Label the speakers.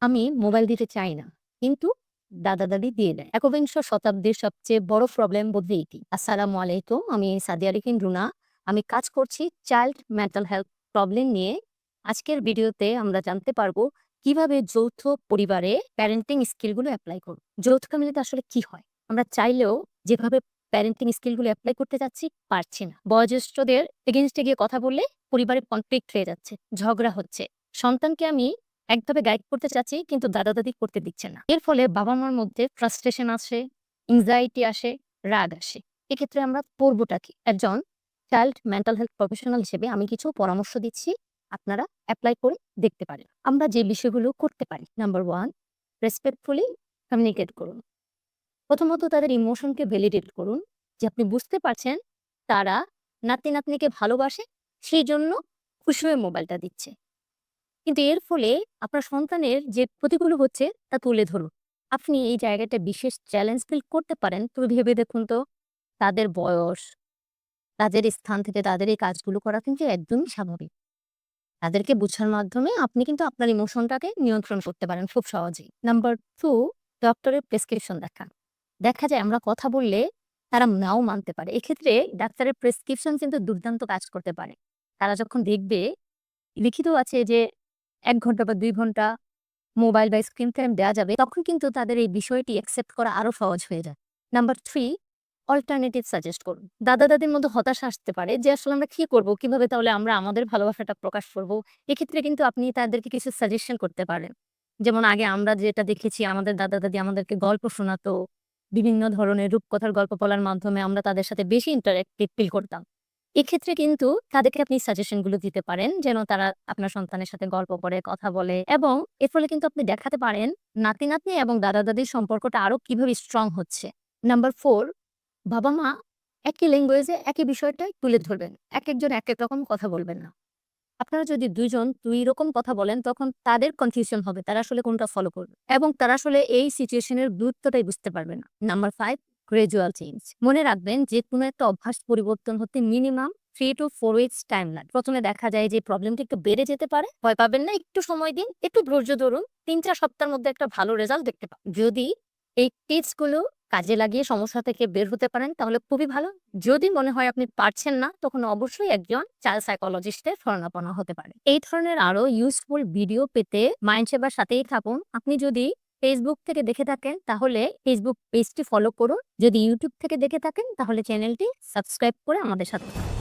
Speaker 1: আমি মোবাইল দিতে চাই না। কিন্তু দাদা-দাদি দিয়ে দেয়। একবিংশ শতাব্দীর সবচেয়ে বড় প্রবলেম বোধহয় এটি। আসসালামু আলাইকুম। আমি সাদিয়া আরিফিন রুনা। আমি কাজ করছি চাইল্ড মেন্টাল হেলথ প্রবলেম নিয়ে। আজকের ভিডিওতে আমরা জানতে পারবো কিভাবে যৌথ পরিবারে প্যারেন্টিং স্কিলগুলো এপ্লাই করব। যৌথ ফ্যামিলিতে আসলে কি হয়? আমরা চাইলেও যেভাবে প্যারেন্টিং স্কিলগুলো এপ্লাই করতে চাচ্ছি, পারছি না। বয়োজ্যেষ্ঠদের এগেইনস্ট এ গিয়ে কথা বললে পরিবারে কনফ্লিক্ট হয়ে যাচ্ছে, ঝগড়া হচ্ছে। সন্তানকে আমি একভাবে গাইড করতে চাচ্ছি কিন্তু দাদা-দাদি করতে দিচ্ছে না। এর ফলে বাবা-মার মধ্যে ফ্রাস্ট্রেশন আসে, এনক্সাইটি আসে, রাগ আসে। এক্ষেত্রে আমরা করবোটা কি? একজন চাইল্ড মেন্টাল হেলথ প্রফেশনাল হিসেবে আমি কিছু পরামর্শ দিচ্ছি। আপনারা এপ্লাই করে দেখতে পারেন। আমরা যে বিষয়গুলো করতে পারি। নাম্বার 1 রেসপেক্টফুলি কমিউনিকেট করুন। প্রথমত তাদের ইমোশনকে ভ্যালিডেট করুন যে আপনি বুঝতে পারছেন তারা নাতি-নাতনিকে ভালোবাসে, সেইজন্য খুশি হয়ে মোবাইলটা দিচ্ছে। কিন্তু এর ফলে আপনার সন্তানের যে ক্ষতিগুলো হচ্ছে তা তুলে ধরুন। আপনি এই জায়গাটা বিশেষ চ্যালেঞ্জ ফিল করতে পারেন। তবে ভেবে দেখুন তো তাদের বয়স, তাদের স্থান থেকে তাদের এই কাজগুলো করা কিন্তু একদমই স্বাভাবিক। তাদেরকে বুঝার মাধ্যমে আপনি কিন্তু আপনার ইমোশনটাকে নিয়ন্ত্রণ করতে পারেন খুব সহজেই। নাম্বার 2 ডক্টরের প্রেসক্রিপশন দেখা। দেখা যায় আমরা কথা বললে তারা নাও মানতে পারে। এক্ষেত্রে ডাক্তারের প্রেসক্রিপশন কিন্তু দুর্দান্ত কাজ করতে পারে। তারা যখন দেখবে লিখিত আছে যে ১ ঘন্টা বা ২ ঘন্টা মোবাইল বা স্ক্রিন টাইম দেয়া যাবে, তখন কিন্তু তাদের এই বিষয়টি অ্যাকসেপ্ট করা আরো সহজ হয়ে যায়। নাম্বার 3 অল্টারনেটিভ সাজেস্ট করুন। দাদা-দাদির মধ্যে হতাশা আসতে পারে যে আসলে আমরা কি করব? কিভাবে তাহলে আমরা আমাদের ভালোবাসাটা প্রকাশ করব? এক্ষেত্রে কিন্তু আপনি তাদেরকে কিছু সাজেশন করতে পারেন। যেমন আগে আমরা যেটা দেখেছি আমাদের দাদা-দাদি আমাদেরকে গল্প শোনাতো। বিভিন্ন ধরনের রূপকথার গল্প বলার মাধ্যমে আমরা তাদের সাথে বেশি ইন্টারেক্টিভ ফিল করতাম। এক্ষেত্রে কিন্তু তাদেরকে আপনি সাজেশন গুলো দিতে পারেন যেন তারা আপনার সন্তানের সাথে গল্প করে, কথা বলে এবং এর ফলে কিন্তু আপনি দেখাতে পারেন নাতি-নাতনি এবং দাদা-দাদির সম্পর্কটা আরো কিভাবে স্ট্রং হচ্ছে। নাম্বার 4 বাবা-মা একই ল্যাঙ্গুয়েজে একই বিষয়টাই তুলে ধরবেন। একেকজন একেক রকম কথা বলবেন না। আপনারা যদি ২ জন ২ রকম কথা বলেন তখন তাদের কনফিউশন হবে। তারা আসলে কোনটা ফলো করবে এবং তারা আসলে এই সিচুয়েশন এর গুরুত্বটাই বুঝতে পারবে না। Number 5 gradual change. মনে রাখবেন যে কোনো একটা অভ্যাস পরিবর্তন হতে মিনিমাম 3 to 4 উইকস টাইম লাগে। ১ম এ দেখা যায় যে প্রবলেমটা একটু বেড়ে যেতে পারে। ভয় পাবেন না, একটু সময় দিন, একটু ধৈর্য ধরুন। ৩-৪ সপ্তাহের মধ্যে একটা ভালো রেজাল্ট দেখতে পাবেন। যদি এই টিপস গুলো কাজে লাগিয়ে সমস্যা থেকে বের হতে পারেন তাহলে খুবই ভালো। যদি মনে হয় আপনি পারছেন না তখন অবশ্যই একজন চাইল্ড সাইকোলজিস্টের শরণাপন্ন হতে পারে। এই ধরনের আরো ইউজফুল ভিডিও পেতে মাইন্ড সেবার সাথেই থাকুন। আপনি যদি Facebook থেকে দেখে থাকেন তাহলে Facebook পেজটি ফলো করুন। যদি YouTube থেকে দেখে থাকেন তাহলে চ্যানেলটি সাবস্ক্রাইব করে আমাদের সাথে থাকুন।